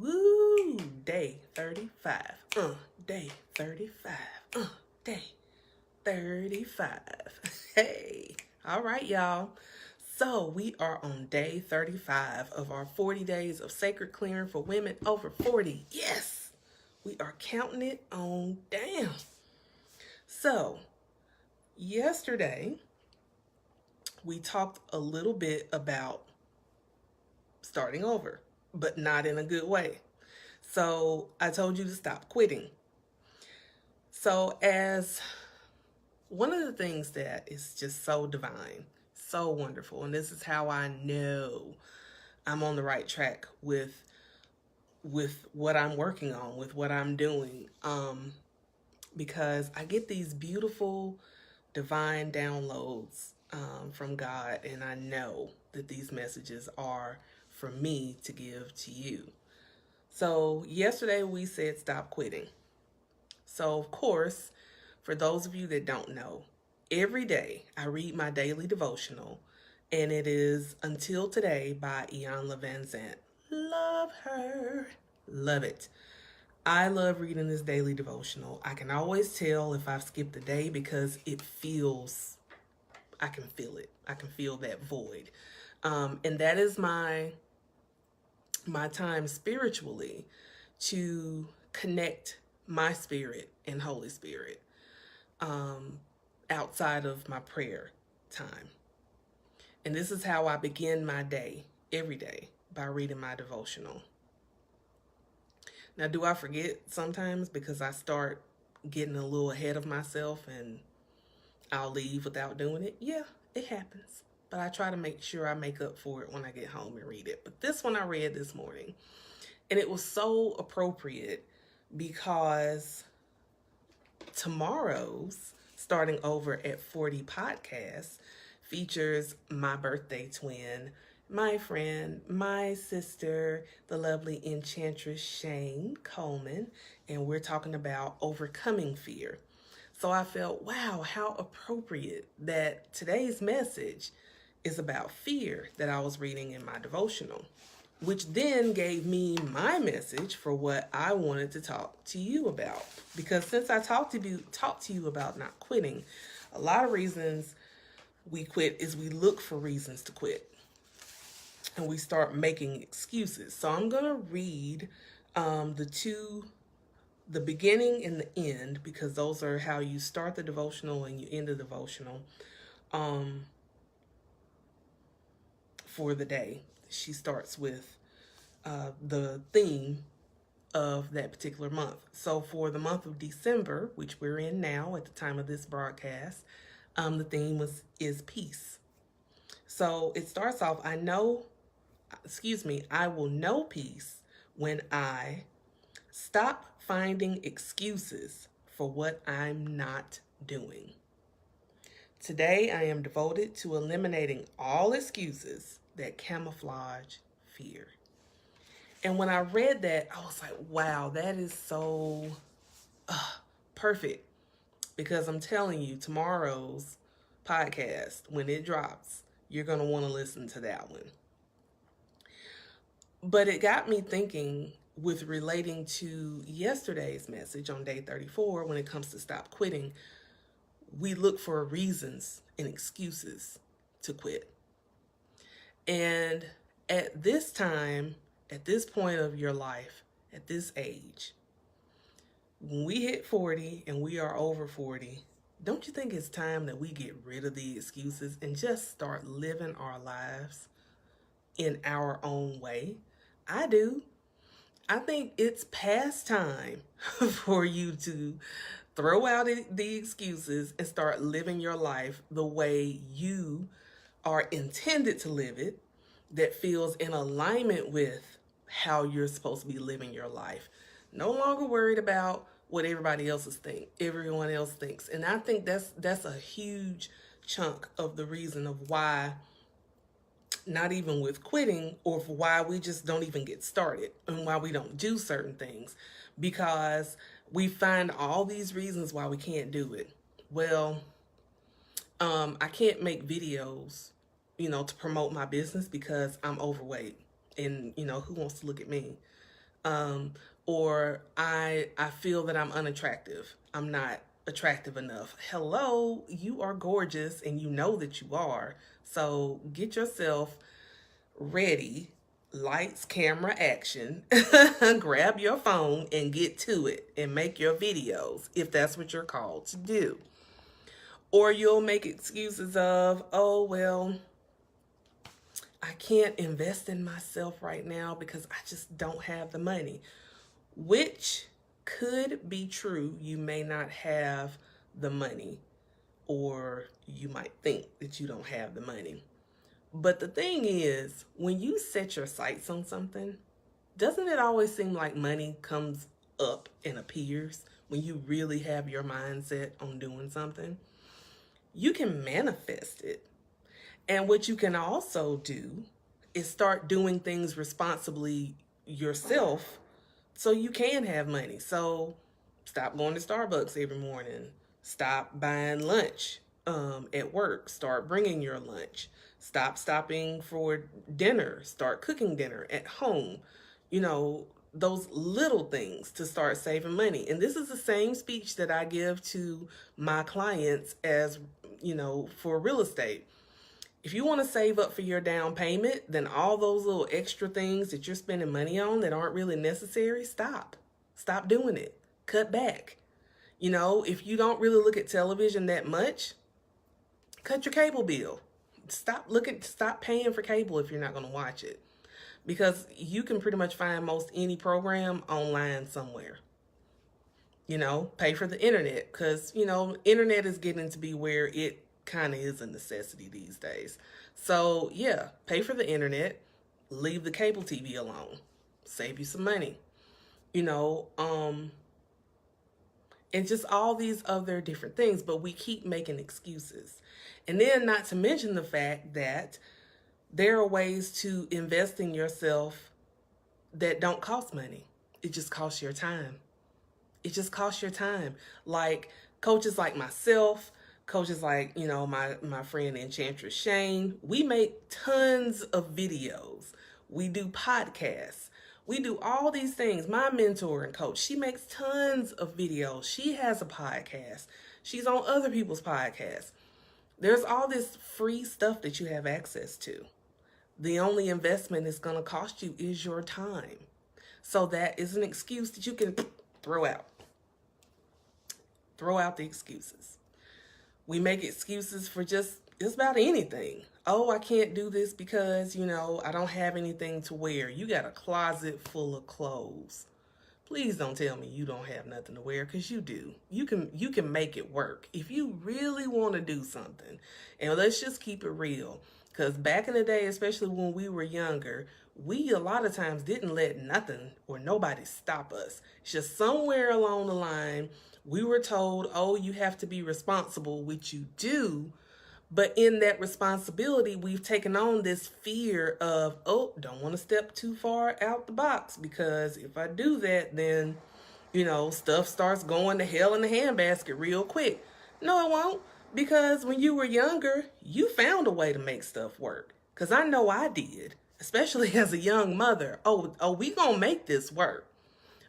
Woo! Day 35. Day 35. Day 35. Hey. All right, y'all. So we are on day 35 of our 40 days of sacred clearing for women over 40. Yes! We are counting it on down. So, yesterday, we talked a little bit about starting over, but not in a good way. So I told you to stop quitting. So, as one of the things that is just so divine, so wonderful, and this is how I know I'm on the right track with what I'm working on, with what I'm doing, because I get these beautiful divine downloads from God, and I know that these messages are for me to give to you. So yesterday we said stop quitting. So of course, for those of you that don't know, every day I read my daily devotional, and it is Until Today by Iyanla Vanzant. Love her. Love it. I love reading this daily devotional. I can always tell if I've skipped a day because I can feel it. I can feel that void. And that is my time spiritually to connect my spirit and Holy Spirit outside of my prayer time. And this is how I begin my day every day, by reading my devotional. Now, do I forget sometimes because I start getting a little ahead of myself and I'll leave without doing it? Yeah, it happens. But I try to make sure I make up for it when I get home and read it. But this one I read this morning, and it was so appropriate because tomorrow's Starting Over at 40 podcast features my birthday twin, my friend, my sister, the lovely enchantress Shane Coleman, and we're talking about overcoming fear. So I felt, wow, how appropriate that today's message is about fear that I was reading in my devotional, which then gave me my message for what I wanted to talk to you about. Because since I talked to you about not quitting, a lot of reasons we quit is we look for reasons to quit. And we start making excuses. So I'm going to read the beginning and the end, because those are how you start the devotional and you end the devotional for the day. She starts with the theme of that particular month. So for the month of December, which we're in now at the time of this broadcast, the theme is peace. So it starts off, I will know peace when I stop finding excuses for what I'm not doing. Today, I am devoted to eliminating all excuses that camouflage fear. And when I read that, I was like, wow, that is so perfect. Because I'm telling you, tomorrow's podcast, when it drops, you're going to want to listen to that one. But it got me thinking with relating to yesterday's message on day 34, when it comes to stop quitting, we look for reasons and excuses to quit. And at this time, at this point of your life, at this age, when we hit 40 and we are over 40, don't you think it's time that we get rid of the excuses and just start living our lives in our own way? I do. I think it's past time for you to throw out the excuses and start living your life the way you are intended to live it, that feels in alignment with how you're supposed to be living your life. No longer worried about what everyone else thinks. And I think that's a huge chunk of the reason of why, not even with quitting, or for why we just don't even get started and why we don't do certain things, because we find all these reasons why we can't do it. Well, I can't make videos, to promote my business because I'm overweight, and who wants to look at me? Or I feel that I'm unattractive. I'm not attractive enough. Hello, you are gorgeous and you know that you are. So get yourself ready. Lights, camera, action. Grab your phone and get to it and make your videos if that's what you're called to do. Or you'll make excuses of, oh, well, I can't invest in myself right now because I just don't have the money, which could be true. You may not have the money, or you might think that you don't have the money. But the thing is, when you set your sights on something, doesn't it always seem like money comes up and appears when you really have your mindset on doing something? You can manifest it. And what you can also do is start doing things responsibly yourself so you can have money. So stop going to Starbucks every morning. Stop buying lunch at work. Start bringing your lunch. Stop stopping for dinner. Start cooking dinner at home. You know, those little things to start saving money. And this is the same speech that I give to my clients as, you know, for real estate. If you want to save up for your down payment, then all those little extra things that you're spending money on that aren't really necessary, stop. Stop doing it. Cut back. You know, if you don't really look at television that much, cut your cable bill. Stop paying for cable if you're not going to watch it. Because you can pretty much find most any program online somewhere. You know, pay for the internet because, you know, internet is getting to be where it kind of is a necessity these days. So yeah, pay for the internet, leave the cable TV alone, save you some money, you know, and just all these other different things. But we keep making excuses. And then not to mention the fact that there are ways to invest in yourself that don't cost money. It just costs your time. It just costs your time. Like coaches like myself, coaches like, you know, my friend Enchantress Shane, we make tons of videos. We do podcasts. We do all these things. My mentor and coach, she makes tons of videos. She has a podcast. She's on other people's podcasts. There's all this free stuff that you have access to. The only investment it's going to cost you is your time. So that is an excuse that you can throw out. Throw out the excuses. We make excuses for just about anything. Oh, I can't do this because, you know, I don't have anything to wear. You got a closet full of clothes. Please don't tell me you don't have nothing to wear, because you do. You can make it work if you really want to do something. And let's just keep it real. Because back in the day, especially when we were younger, we a lot of times didn't let nothing or nobody stop us. It's just somewhere along the line, we were told, oh, you have to be responsible, which you do. But in that responsibility, we've taken on this fear of, oh, don't want to step too far out the box, because if I do that, then, you know, stuff starts going to hell in the handbasket real quick. No, it won't. Because when you were younger, you found a way to make stuff work. Because I know I did, especially as a young mother. Oh, we gonna make this work.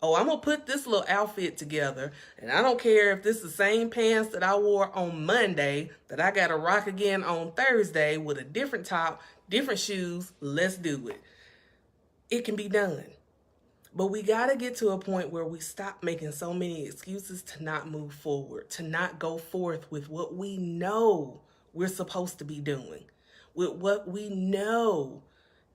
Oh, I'm going to put this little outfit together, and I don't care if this is the same pants that I wore on Monday that I got to rock again on Thursday with a different top, different shoes. Let's do it. It can be done. But we got to get to a point where we stop making so many excuses to not move forward, to not go forth with what we know we're supposed to be doing, with what we know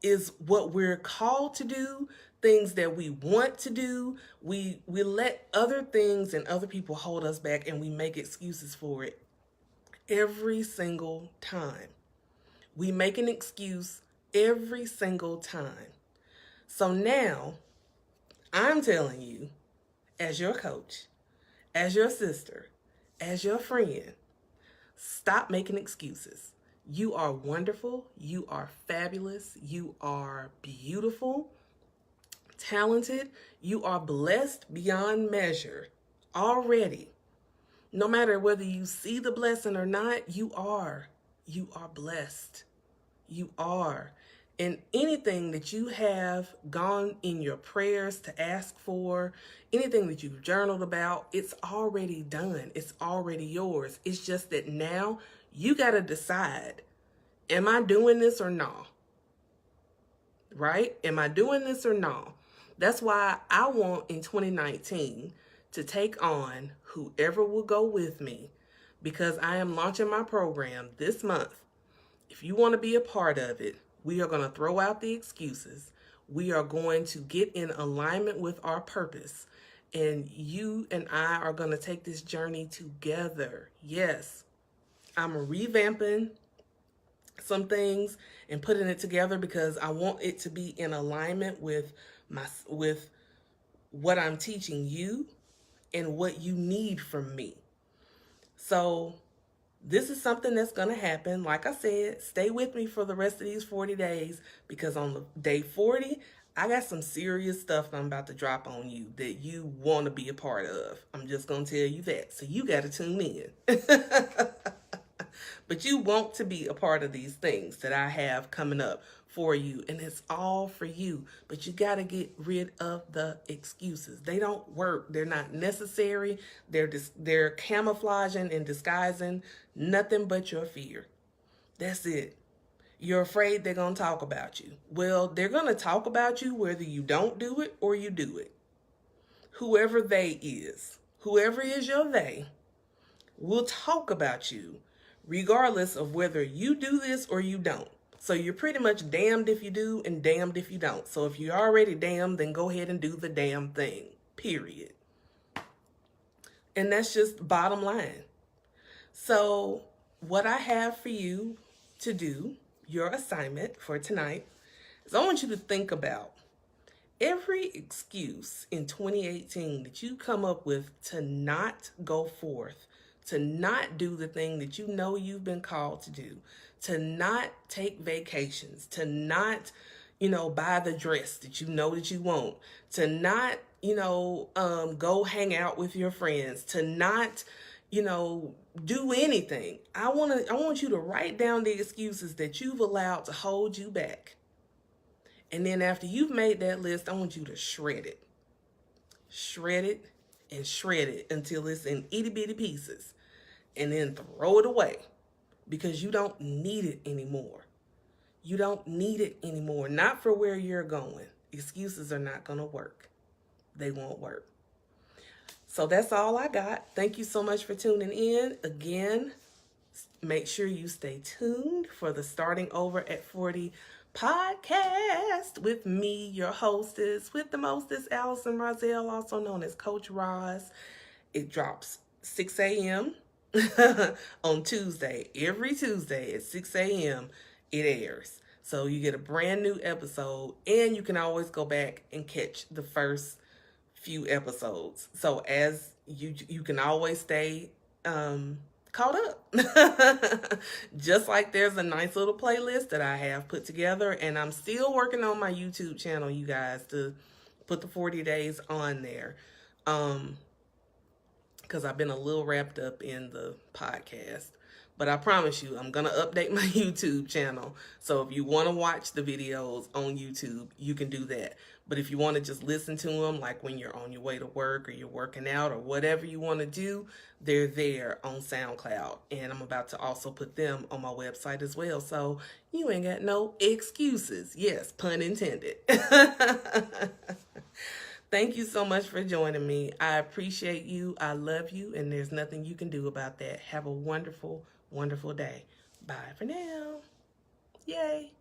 is what we're called to do, things that we want to do. We let other things and other people hold us back, and we make excuses for it every single time. We make an excuse every single time. So now I'm telling you, as your coach, as your sister, as your friend, stop making excuses. You are wonderful. You are fabulous. You are beautiful, talented. You are blessed beyond measure already. No matter whether you see the blessing or not, you are blessed. You are. And anything that you have gone in your prayers to ask for, anything that you've journaled about, it's already done. It's already yours. It's just that now you got to decide, am I doing this or not? Right? Am I doing this or not? That's why I want in 2019 to take on whoever will go with me, because I am launching my program this month. If you want to be a part of it, we are going to throw out the excuses. We are going to get in alignment with our purpose. And you and I are going to take this journey together. Yes, I'm revamping some things and putting it together because I want it to be in alignment with what I'm teaching you and what you need from me. So this is something that's going to happen. Like I said, stay with me for the rest of these 40 days, because on the day 40, I got some serious stuff I'm about to drop on you that you want to be a part of. I'm just going to tell you that. So you got to tune in. But you want to be a part of these things that I have coming up for you. And it's all for you. But you got to get rid of the excuses. They don't work. They're not necessary. They're camouflaging and disguising nothing but your fear. That's it. You're afraid they're going to talk about you. Well, they're going to talk about you whether you don't do it or you do it. Whoever they is, whoever is your they, will talk about you regardless of whether you do this or you don't. So you're pretty much damned if you do and damned if you don't. So if you're already damned, then go ahead and do the damn thing, period. And that's just bottom line. So what I have for you to do, your assignment for tonight, is I want you to think about every excuse in 2018 that you come up with to not go forth, to not do the thing that you know you've been called to do, to not take vacations, to not, buy the dress that you know that you want, to not, go hang out with your friends, to not, do anything. I want you to write down the excuses that you've allowed to hold you back. And then after you've made that list, I want you to shred it. Shred it and shred it until it's in itty bitty pieces. And then throw it away, because you don't need it anymore. You don't need it anymore. Not for where you're going. Excuses are not going to work. They won't work. So that's all I got. Thank you so much for tuning in. Again, make sure you stay tuned for the Starting Over at 40 podcast with me, your hostess, with the mostest, Allison Rozelle, also known as Coach Roz. It drops 6 a.m. on Tuesday. Every Tuesday at 6 a.m. it airs. So you get a brand new episode, and you can always go back and catch the first few episodes. So as you can always stay caught up. Just like there's a nice little playlist that I have put together, and I'm still working on my YouTube channel, you guys, to put the 40 days on there. Because I've been a little wrapped up in the podcast. But I promise you, I'm going to update my YouTube channel. So if you want to watch the videos on YouTube, you can do that. But if you want to just listen to them, like when you're on your way to work or you're working out or whatever you want to do, they're there on SoundCloud. And I'm about to also put them on my website as well. So you ain't got no excuses. Yes, pun intended. Thank you so much for joining me. I appreciate you. I love you. And there's nothing you can do about that. Have a wonderful, wonderful day. Bye for now. Yay.